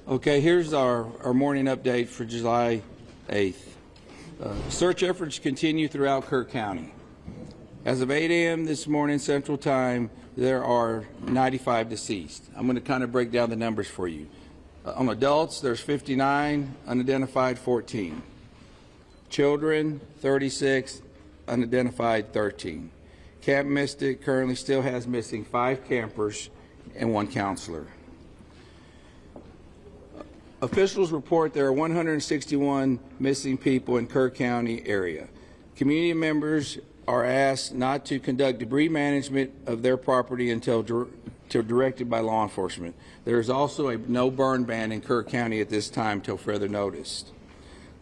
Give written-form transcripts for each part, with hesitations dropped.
Okay, here's our morning update for July 8th. Search efforts continue throughout Kirk County. As of 8 a.m. this morning Central Time, there are 95 deceased. I'm going to kind of break down the numbers for you. On adults, there's 59, unidentified 14. Children, 36, unidentified 13. Camp Mystic currently still has missing 5 campers and 1 counselor. Officials report there are 161 missing people in Kirk County area. Community members are asked not to conduct debris management of their property until directed by law enforcement. There is also a no burn ban in Kirk County at this time till further notice.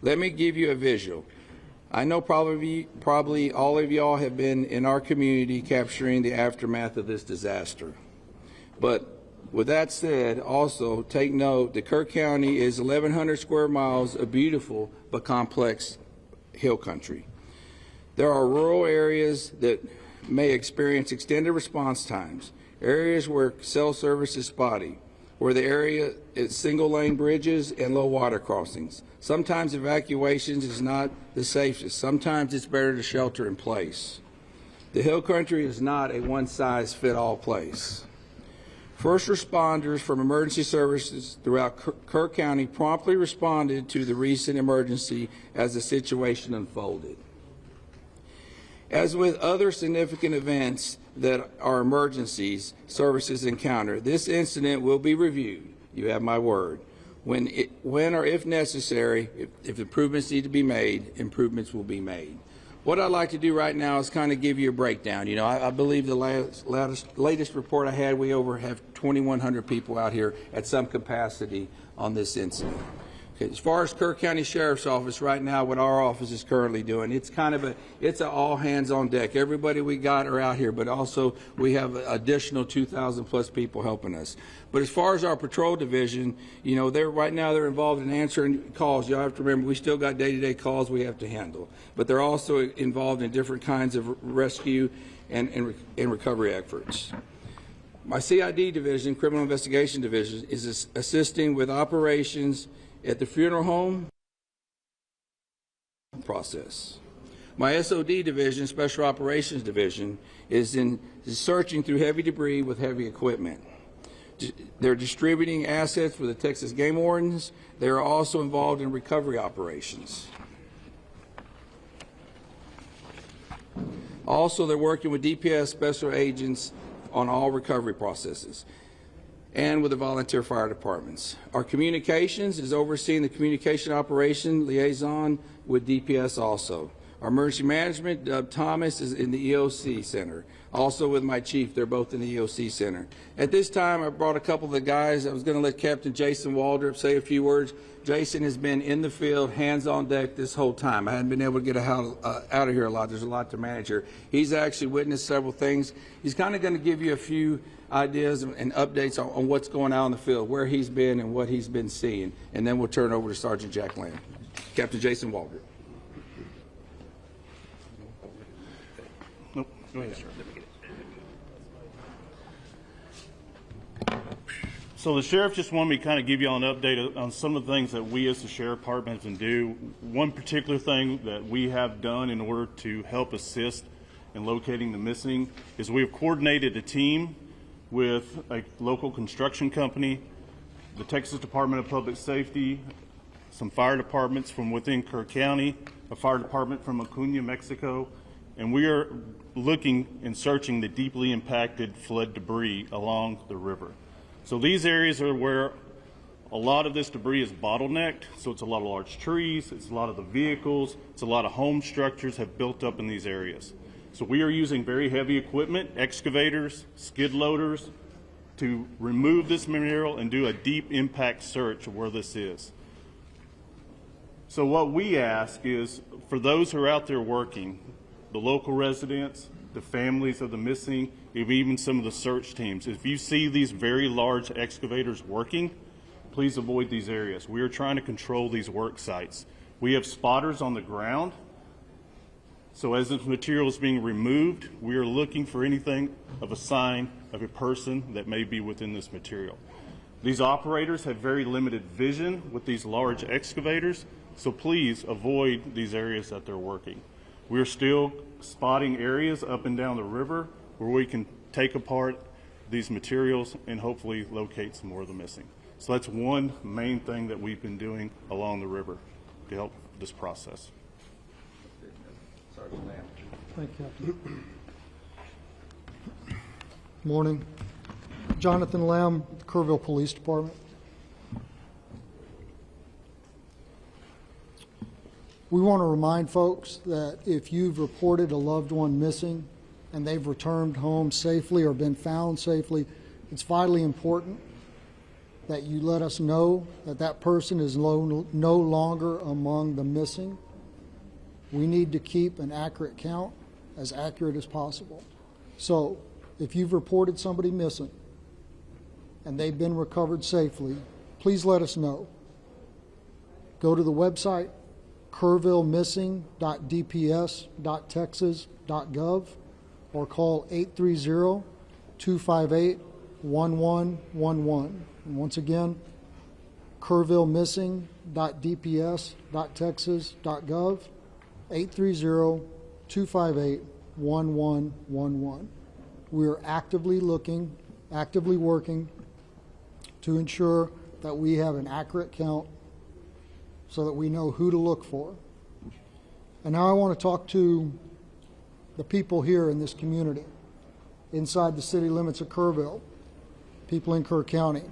Let me give you a visual. I know probably all of y'all have been in our community capturing the aftermath of this disaster. But with that said, also take note that Kirk County is 1,100 square miles of beautiful but complex hill country. There are rural areas that may experience extended response times, areas where cell service is spotty, where the area is single-lane bridges and low water crossings. Sometimes evacuations is not the safest. Sometimes it's better to shelter in place. The hill country is not a one-size-fits-all place. First responders from emergency services throughout Kirk County promptly responded to the recent emergency as the situation unfolded. As with other significant events that are emergencies services encounter, this incident will be reviewed. You have my word. When or if necessary, if improvements need to be made, improvements will be made. What I'd like to do right now is kind of give you a breakdown. You know, I believe the latest report I had, we have 2,100 people out here at some capacity on this incident. Okay, as far as Kirk County Sheriff's Office right now, what our office is currently doing, it's an all hands on deck. Everybody we got are out here, but also we have additional 2,000 plus people helping us. But as far as our patrol division, you know, right now they're involved in answering calls. Y'all have to remember, we still got day-to-day calls we have to handle. But they're also involved in different kinds of rescue and recovery efforts. My CID division, Criminal Investigation Division, is assisting with operations at the funeral home process. My SOD division, Special Operations Division, is searching through heavy debris with heavy equipment. They're distributing assets for the Texas Game Wardens. They are also involved in recovery operations. Also, they're working with DPS special agents on all recovery processes and with the volunteer fire departments. Our communications is overseeing the communication operation liaison with DPS also. Our emergency management, Doug Thomas, is in the EOC Center. Also with my chief, they're both in the EOC Center. At this time, I brought a couple of the guys. I was going to let Captain Jason Waldrop say a few words. Jason has been in the field, hands on deck this whole time. I hadn't been able to get out of here a lot. There's a lot to manage here. He's actually witnessed several things. He's kind of going to give you a few ideas and updates on what's going on in the field, where he's been and what he's been seeing. And then we'll turn it over to Sergeant Jack Lamb. Captain Jason Waldrop. Nope. Go ahead, sir. So the sheriff just wanted me to kind of give you all an update on some of the things that we as the sheriff department can do. One particular thing that we have done in order to help assist in locating the missing is we have coordinated a team with a local construction company the Texas Department of Public Safety, some fire departments from within Kerr County, a fire department from Acuña, Mexico, and we are looking and searching the deeply impacted flood debris along the river. So these areas are where a lot of this debris is bottlenecked, so it's a lot of large trees, it's a lot of the vehicles, it's a lot of home structures have built up in these areas. So we are using very heavy equipment, excavators, skid loaders, to remove this material and do a deep impact search of where this is. So what we ask is, for those who are out there working, the local residents, the families of the missing, even some of the search teams, if you see these very large excavators working, please avoid these areas. We are trying to control these work sites. We have spotters on the ground, so as this material is being removed, we are looking for anything of a sign of a person that may be within this material. These operators have very limited vision with these large excavators, so please avoid these areas that they're working. We are still spotting areas up and down the river where we can take apart these materials and hopefully locate some more of the missing. So that's one main thing that we've been doing along the river to help this process. Thank you, Captain. Morning. Jonathan Lamb, Kerrville Police Department. We want to remind folks that if you've reported a loved one missing and they've returned home safely or been found safely, it's vitally important that you let us know that that person is no longer among the missing. We need to keep an accurate count, as accurate as possible. So if you've reported somebody missing and they've been recovered safely, please let us know. Go to the website, kerrvillemissing.dps.texas.gov, or call 830-258-1111. And once again, kerrvillemissing.dps.texas.gov, 830-258-1111. We are actively working to ensure that we have an accurate count so that we know who to look for. And now I want to talk to the people here in this community, inside the city limits of Kerrville, people in Kerr County.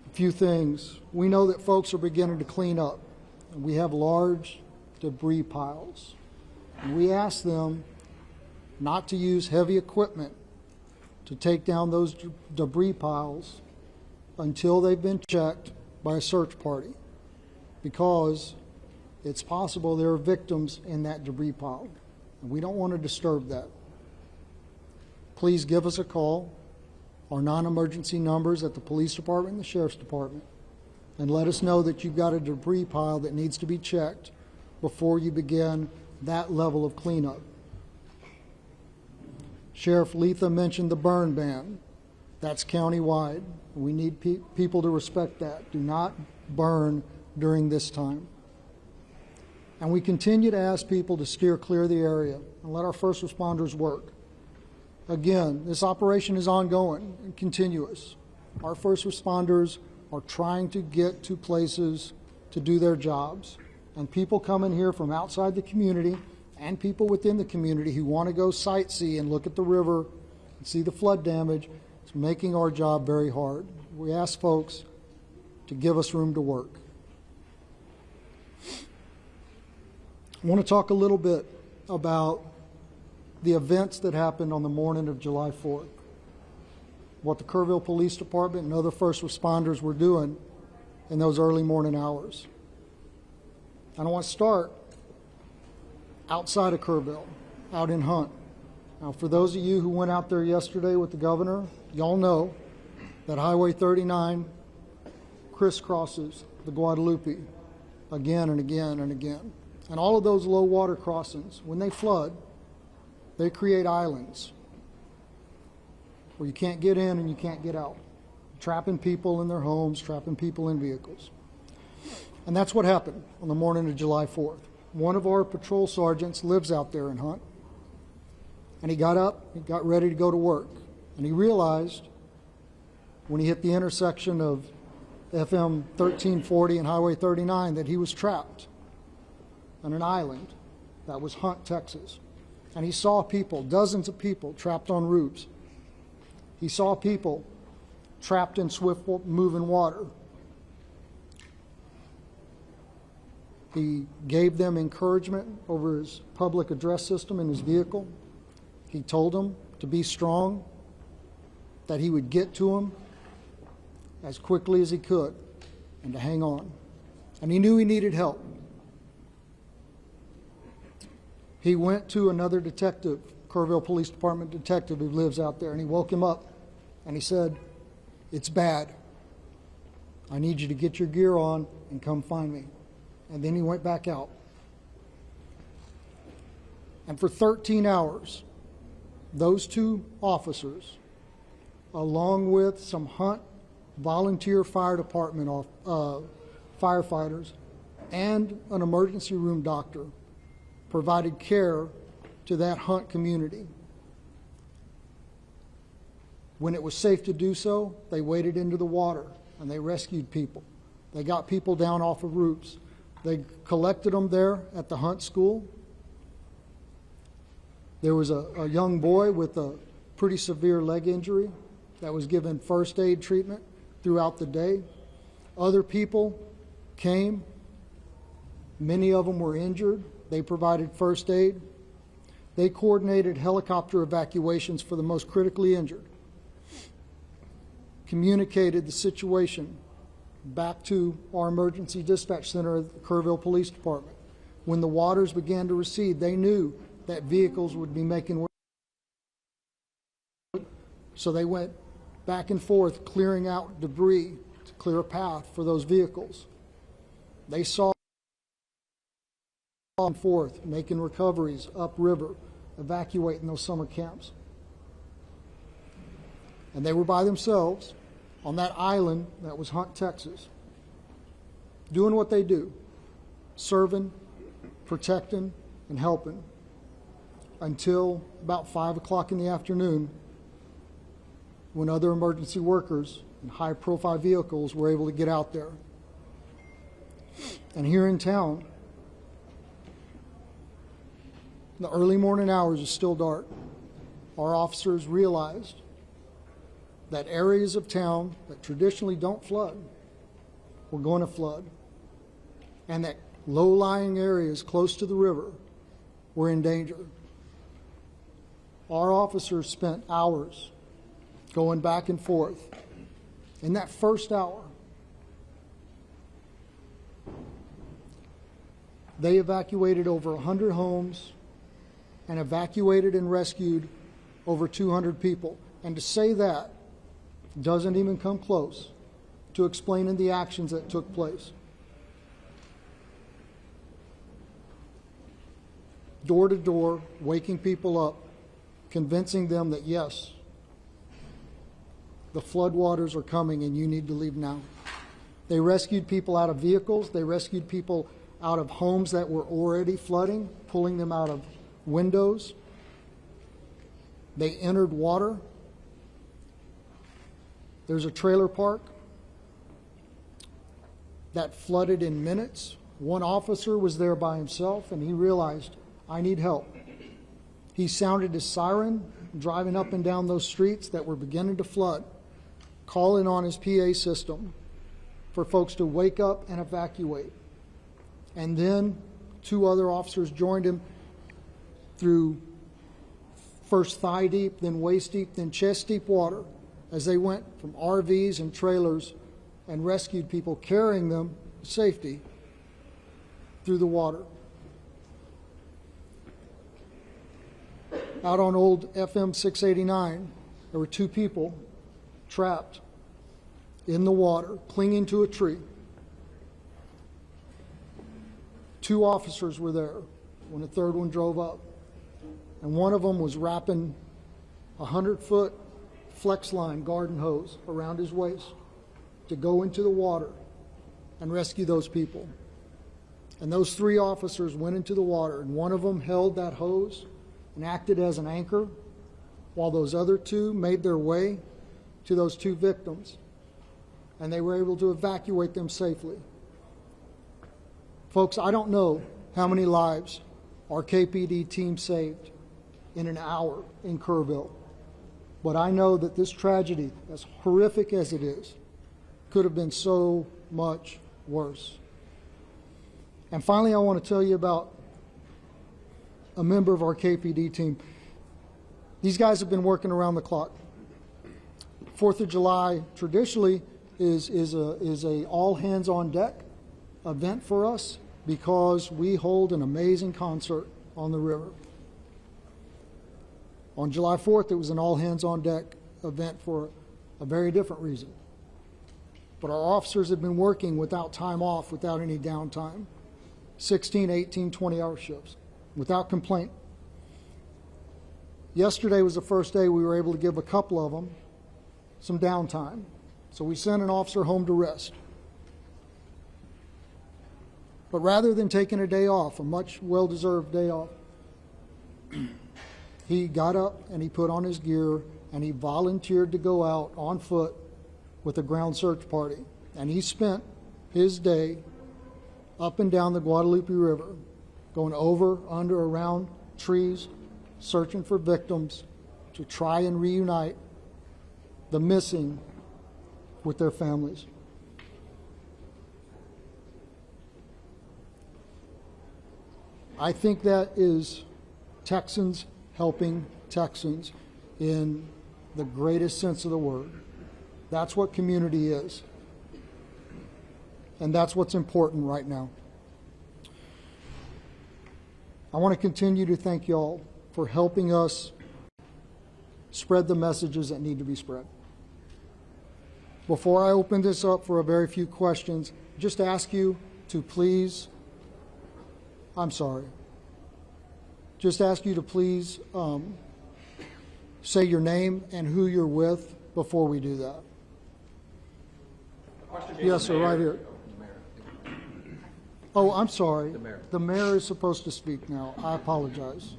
A few things. We know that folks are beginning to clean up. We have large debris piles. And we ask them not to use heavy equipment to take down those debris piles until they've been checked by a search party, because it's possible there are victims in that debris pile, and we don't want to disturb that. Please give us a call, our non-emergency numbers at the police department and the sheriff's department, and let us know that you've got a debris pile that needs to be checked before you begin that level of cleanup. Sheriff Letha mentioned the burn ban. That's countywide. We need people to respect that. Do not burn during this time. And we continue to ask people to steer clear of the area and let our first responders work. Again, this operation is ongoing and continuous. Our first responders are trying to get to places to do their jobs. And people come in here from outside the community and people within the community who want to go sightsee and look at the river and see the flood damage. It's making our job very hard. We ask folks to give us room to work. I want to talk a little bit about the events that happened on the morning of July 4th, what the Kerrville Police Department and other first responders were doing in those early morning hours. And I want to start outside of Kerrville, out in Hunt. Now, for those of you who went out there yesterday with the governor, y'all know that Highway 39 crisscrosses the Guadalupe again and again and again. And all of those low water crossings, when they flood, they create islands where you can't get in and you can't get out, trapping people in their homes, trapping people in vehicles. And that's what happened on the morning of July 4th. One of our patrol sergeants lives out there in Hunt, and he got up, he got ready to go to work, and he realized when he hit the intersection of FM 1340 and Highway 39 that he was trapped on an island that was Hunt, Texas. And he saw people, dozens of people, trapped on roofs. He saw people trapped in swift moving water. He gave them encouragement over his public address system in his vehicle. He told them to be strong, that he would get to them as quickly as he could, and to hang on. And he knew he needed help. He went to another detective, Kerrville Police Department detective who lives out there, and he woke him up and he said, "It's bad. I need you to get your gear on and come find me." And then he went back out. And for 13 hours, those two officers, along with some Hunt volunteer fire department firefighters and an emergency room doctor, provided care to that Hunt community. When it was safe to do so, they waded into the water and they rescued people. They got people down off of roofs. They collected them there at the Hunt School. There was a young boy with a pretty severe leg injury that was given first aid treatment throughout the day. Other people came. Many of them were injured. They provided first aid. They coordinated helicopter evacuations for the most critically injured, communicated the situation back to our emergency dispatch center at the Kerrville Police Department. When the waters began to recede, they knew that vehicles would be making way. So they went back and forth clearing out debris to clear a path for those vehicles. They saw and forth, making recoveries upriver, evacuating those summer camps. And they were by themselves on that island that was Hunt, Texas, doing what they do, serving, protecting, and helping, until about 5 o'clock in the afternoon, when other emergency workers and high-profile vehicles were able to get out there. And here in town, the early morning hours is still dark. Our officers realized that areas of town that traditionally don't flood were going to flood, and that low-lying areas close to the river were in danger. Our officers spent hours going back and forth. In that first hour, they evacuated over 100 homes and evacuated and rescued over 200 people. And to say that doesn't even come close to explaining the actions that took place. Door to door, waking people up, convincing them that yes, the floodwaters are coming and you need to leave now. They rescued people out of vehicles. They rescued people out of homes that were already flooding, pulling them out of windows. They entered water. There's a trailer park that flooded in minutes. One officer was there by himself, and he realized, I need help. He sounded his siren, driving up and down those streets that were beginning to flood, calling on his PA system for folks to wake up and evacuate. And then 2 other officers joined him through first thigh deep, then waist deep, then chest deep water, as they went from RVs and trailers and rescued people, carrying them to safety through the water. Out on old FM 689, there were 2 people trapped in the water, clinging to a tree. 2 officers were there when the 3rd one drove up. And one of them was wrapping a 100-foot flex line garden hose around his waist to go into the water and rescue those people. And those 3 officers went into the water, and one of them held that hose and acted as an anchor, while those other 2 made their way to those 2 victims, and they were able to evacuate them safely. Folks, I don't know how many lives our KPD team saved in an hour in Kerrville, but I know that this tragedy, as horrific as it is, could have been so much worse. And finally, I want to tell you about a member of our KPD team. These guys have been working around the clock. 4th of July traditionally is a all hands on deck event for us because we hold an amazing concert on the river. On July 4th, it was an all hands on deck event for a very different reason. But our officers have been working without time off, without any downtime, 16, 18, 20-hour shifts, without complaint. Yesterday was the first day we were able to give a couple of them some downtime. So we sent an officer home to rest. But rather than taking a day off, a much well-deserved day off, he got up and he put on his gear and he volunteered to go out on foot with a ground search party. And he spent his day up and down the Guadalupe River, going over, under, around trees, searching for victims to try and reunite the missing with their families. I think that is Texans helping Texans in the greatest sense of the word. That's what community is. And that's what's important right now. I want to continue to thank y'all for helping us spread the messages that need to be spread. Before I open this up for a very few questions, just ask you to please, just ask you to please say your name and who you're with before we do that. Yes, sir, right here. Oh, I'm sorry. The mayor is supposed to speak now. I apologize.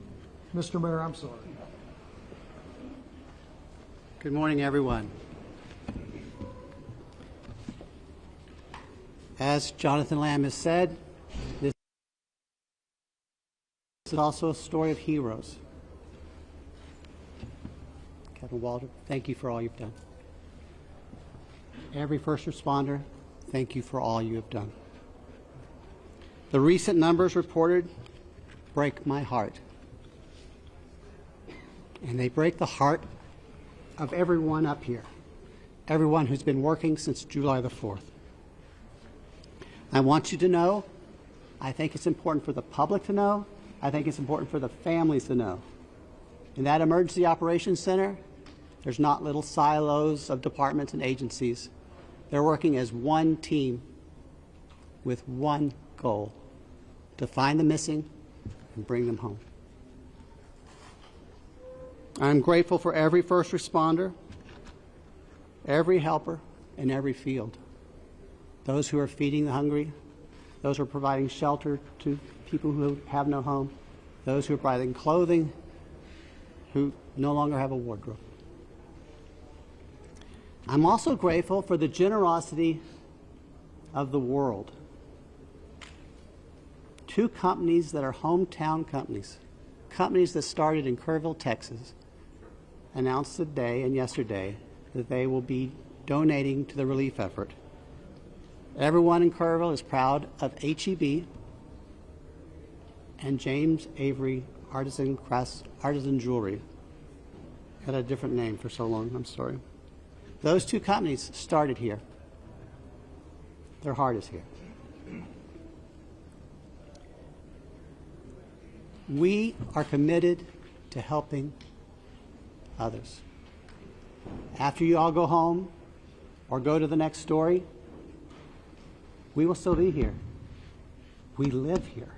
Mr. Mayor, I'm sorry. Good morning, everyone. As Jonathan Lamb has said, this is also a story of heroes. Kevin Walter, thank you for all you've done. Every first responder, thank you for all you have done. The recent numbers reported break my heart. And they break the heart of everyone up here, everyone who's been working since July the 4th. I want you to know, I think it's important for the public to know, I think it's important for the families to know. In that Emergency Operations Center, there's not little silos of departments and agencies. They're working as one team with one goal, to find the missing and bring them home. I'm grateful for every first responder, every helper in every field. Those who are feeding the hungry, those who are providing shelter to people who have no home, those who are providing clothing, who no longer have a wardrobe. I'm also grateful for the generosity of the world. 2 companies that are hometown companies, companies that started in Kerrville, Texas, announced today and yesterday that they will be donating to the relief effort. Everyone in Kerrville is proud of HEB and James Avery Artisan Jewelry. Had a different name for so long, I'm sorry. Those 2 companies started here. Their heart is here. We are committed to helping others. After you all go home or go to the next story, we will still be here. We live here.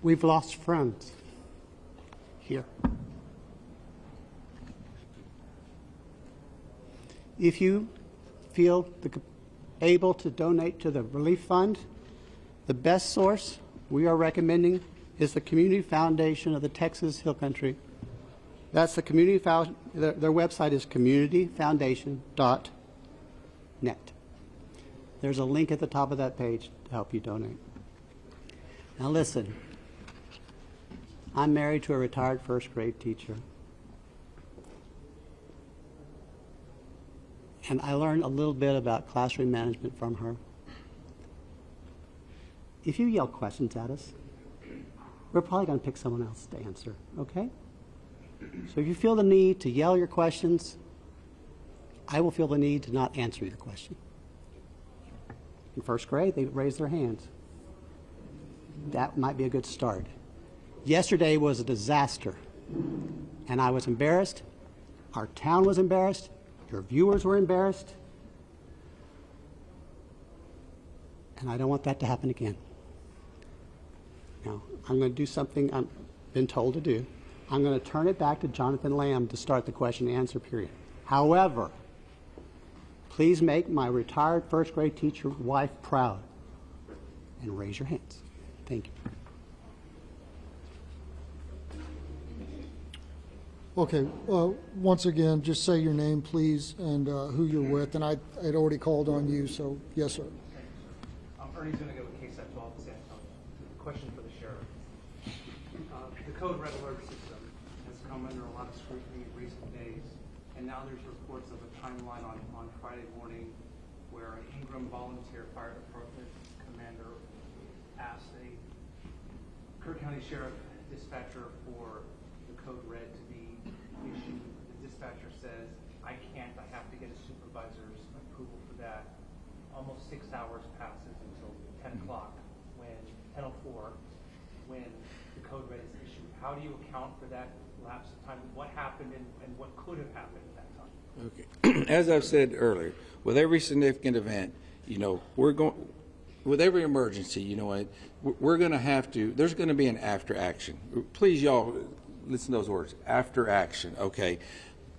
We've lost friends here. If you feel able to donate to the relief fund, the best source we are recommending is the Community Foundation of the Texas Hill Country. That's the community their website is communityfoundation.net. There's a link at the top of that page to help you donate. Now listen, I'm married to a retired first grade teacher. And I learned a little bit about classroom management from her. If you yell questions at us, we're probably going to pick someone else to answer, okay? So if you feel the need to yell your questions, I will feel the need to not answer your question. In first grade, they raised their hands. That might be a good start. Yesterday was a disaster, and I was embarrassed. Our town was embarrassed. Your viewers were embarrassed. And I don't want that to happen again. Now, I'm going to do something I've been told to do. I'm going to turn it back to Jonathan Lamb to start the question and answer period. However, please make my retired first grade teacher wife proud and raise your hands. Thank you. Okay, once again, just say your name, please, and who you're with. And I had already called on you, so yes, sir. Ernie's going to go with case 12 San Antonio. Question for the sheriff. The code red alert system has come under a lot of scrutiny in recent days, and now there's reports of a timeline on Friday morning where an Ingram volunteer fire department commander asked a Kirk County Sheriff dispatcher for the code red to be issued. The dispatcher says, I can't, I have to get a supervisor's approval for that. Almost 6 hours passes until 10 o'clock, when 10:04, when the code red is issued. How do you account for that lapse of time? What happened and what could have happened at that time? Okay. As I've said earlier, with every significant event, we're going, with every emergency, we're going to have to, there's going to be an after action. Please, y'all, listen to those words, after action, okay?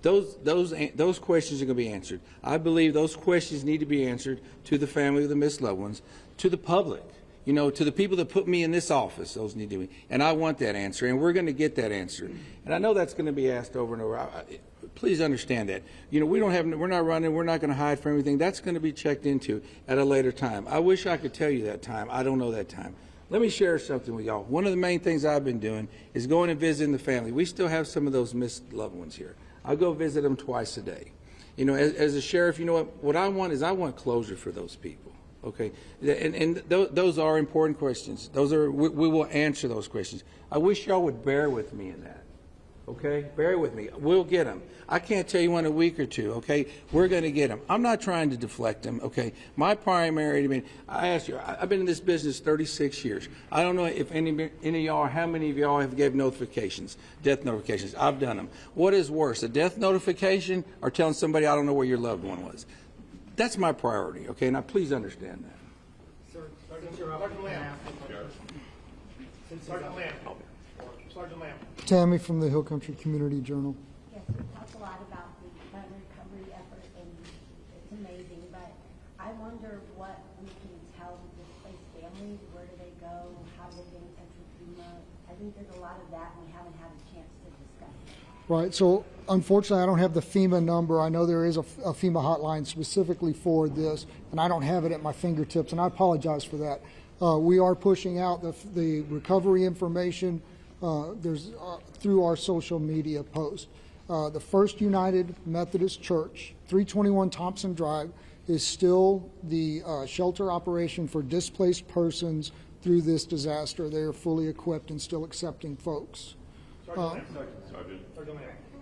Those questions are going to be answered. I believe those questions need to be answered to the family of the missed loved ones, to the public, to the people that put me in this office. Those need to be, and I want that answer, and we're going to get that answer. And I know that's going to be asked over and over. Please understand that. We're not running. We're not going to hide from everything. That's going to be checked into at a later time. I wish I could tell you that time. I don't know that time. Let me share something with y'all. One of the main things I've been doing is going and visiting the family. We still have some of those missed loved ones here. I go visit them twice a day. As a sheriff, what I want is I want closure for those people. Okay, and those are important questions. We will answer those questions. I wish y'all would bear with me in that. Okay, bear with me. We'll get them. I can't tell you in a week or two. Okay, we're going to get them. I'm not trying to deflect them. Okay, my primary. I asked you. I've been in this business 36 years. I don't know if any of y'all, how many of y'all have gave notifications, death notifications. I've done them. What is worse, a death notification or telling somebody I don't know where your loved one was? That's my priority. Okay, now please understand that. Sir, Sergeant Lamb. Sergeant Lamb. Sergeant Lamb. Tammy from the Hill Country Community Journal. Yes, we talked a lot about the flood recovery effort, and it's amazing, but I wonder what we can tell the displaced families. Where do they go? How do they get in touch with FEMA? I think there's a lot of that, and we haven't had a chance to discuss it. Right, so unfortunately I don't have the FEMA number. I know there is a FEMA hotline specifically for this, and I don't have it at my fingertips, and I apologize for that. We are pushing out the recovery information through our social media post. The First United Methodist Church, 321 Thompson Drive, is still the shelter operation for displaced persons through this disaster. They are fully equipped and still accepting folks. Sergeant Lamb.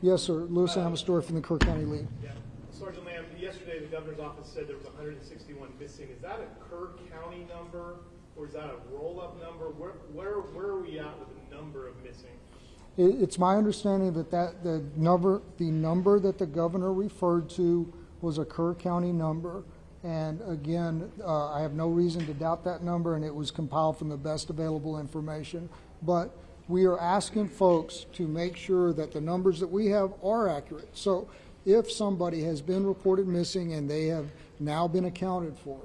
Yes, sir. Louis Amastor from the Kirk County League. Yeah. Sergeant Lamb, yesterday the governor's office said there was 161 missing. Is that a Kirk County number, or is that a roll-up number? Where are we at with the number of missing? It's my understanding that the number that the governor referred to was a Kerr County number, and again, I have no reason to doubt that number, and it was compiled from the best available information. But we are asking folks to make sure that the numbers that we have are accurate. So if somebody has been reported missing and they have now been accounted for,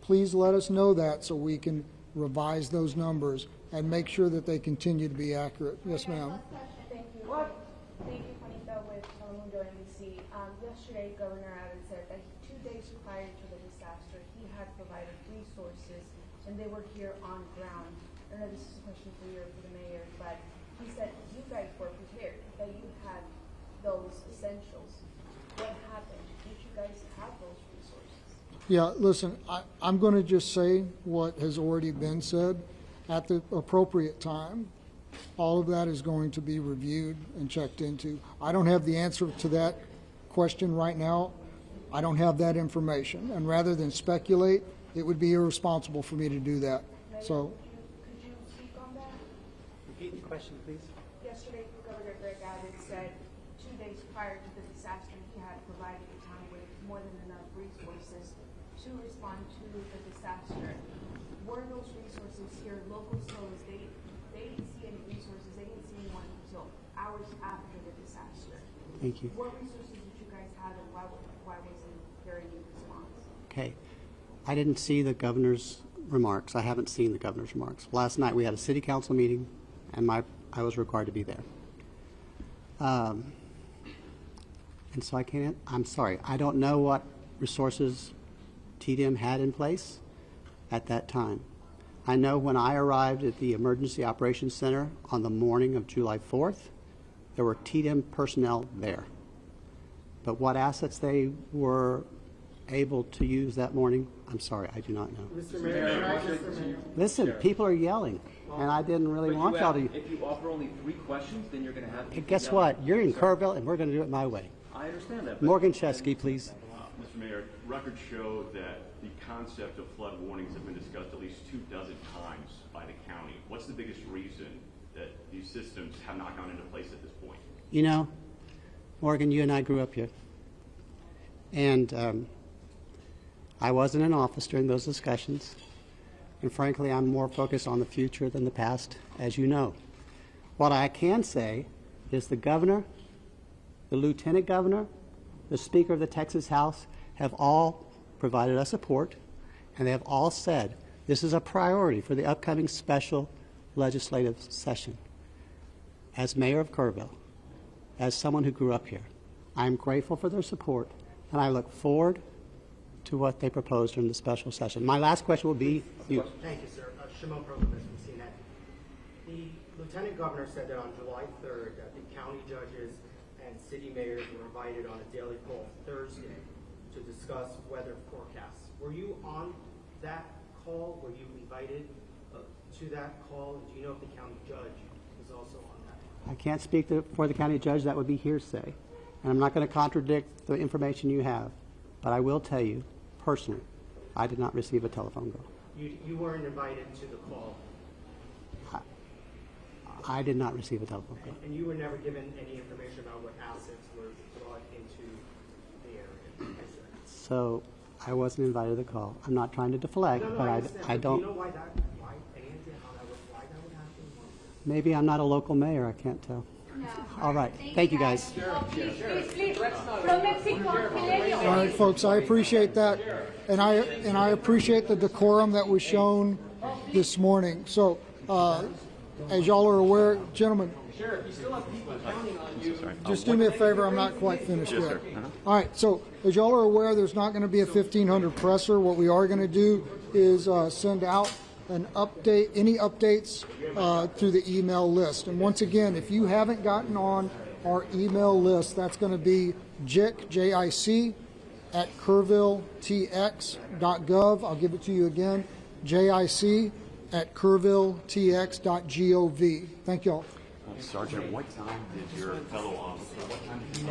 please let us know that so we can revise those numbers and make sure that they continue to be accurate. Yes, ma'am. Thank you. Thank you, Juanita, with Telemundo NBC. Yesterday, Governor Abbott said that 2 days prior to the disaster, he had provided resources, and they were here on ground. I know this is a question for you or for the mayor, but he said you guys were prepared, that you had those essentials. What happened? Did you guys have those resources? Yeah, listen, I'm going to just say what has already been said. At the appropriate time, all of that is going to be reviewed and checked into. I don't have the answer to that question right now. I don't have that information. And rather than speculate, it would be irresponsible for me to do that. So, Could you speak on that? Repeat the question, please. Yesterday, Governor Greg Abbott said 2 days prior to the disaster, he had provided the town with more than enough resources to respond to the disaster. Were those resources here local sellers? They didn't see any resources. They didn't see anyone until hours after the disaster. Thank you. What resources did you guys have, and why wasn't there any response? Okay. I didn't see the governor's remarks. I haven't seen the governor's remarks. Last night we had a city council meeting, and I was required to be there. And so I'm sorry. I don't know what resources TDM had in place at that time. I know when I arrived at the Emergency Operations Center on the morning of July 4th, there were TDM personnel there. But what assets they were able to use that morning, I'm sorry, I do not know. Mr. Mayor, Listen, people are yelling, and I didn't really want y'all to. If you offer only 3 questions, then you're going to have. And guess what? You're in Kerrville, and we're going to do it my way. I understand that. Morgan Chesky, please. Mr. Mayor, records show that the concept of flood warnings have been discussed at least 24 times by the county. What's the biggest reason that these systems have not gone into place at this point? You know, Morgan, you and I grew up here. And I wasn't in office during those discussions. And frankly, I'm more focused on the future than the past, as you know. What I can say is the governor, the lieutenant governor, the Speaker of the Texas House have all provided us support, and they have all said this is a priority for the upcoming special legislative session. As mayor of Kerrville, as someone who grew up here, I'm grateful for their support, and I look forward to what they propose during the special session. My last question will be you. Thank you, sir. Shimon Prokopas from CNN. The Lieutenant Governor said that on July 3rd that the county judges and city mayors were invited on a daily call Thursday to discuss weather forecasts. Were you on that call? Were you invited to that call? Do you know if the county judge was also on that? I can't speak for the county judge. That would be hearsay. And I'm not going to contradict the information you have. But I will tell you, personally, I did not receive a telephone call. You weren't invited to the call? I did not receive a telephone call. And you were never given any information about what assets were brought into the area? So I wasn't invited to the call. I'm not trying to deflect, but I don't. Do you know why that would happen? Maybe I'm not a local mayor. I can't tell. No. All right. Thank you, guys. Please. From Mexico, all right, folks, I appreciate that, and I appreciate the decorum that was shown this morning. So, as y'all are aware, gentlemen, just do me a favor. I'm not quite finished yet. All right. So, as y'all are aware, there's not going to be a 1500 presser. What we are going to do is send out an update, any updates through the email list. And once again, if you haven't gotten on our email list, that's going to be JIC at kerrvilletx.gov. I'll give it to you again, JIC at kerrvilletx.gov. Thank y'all. Sergeant, what time did your fellow officer, what time did you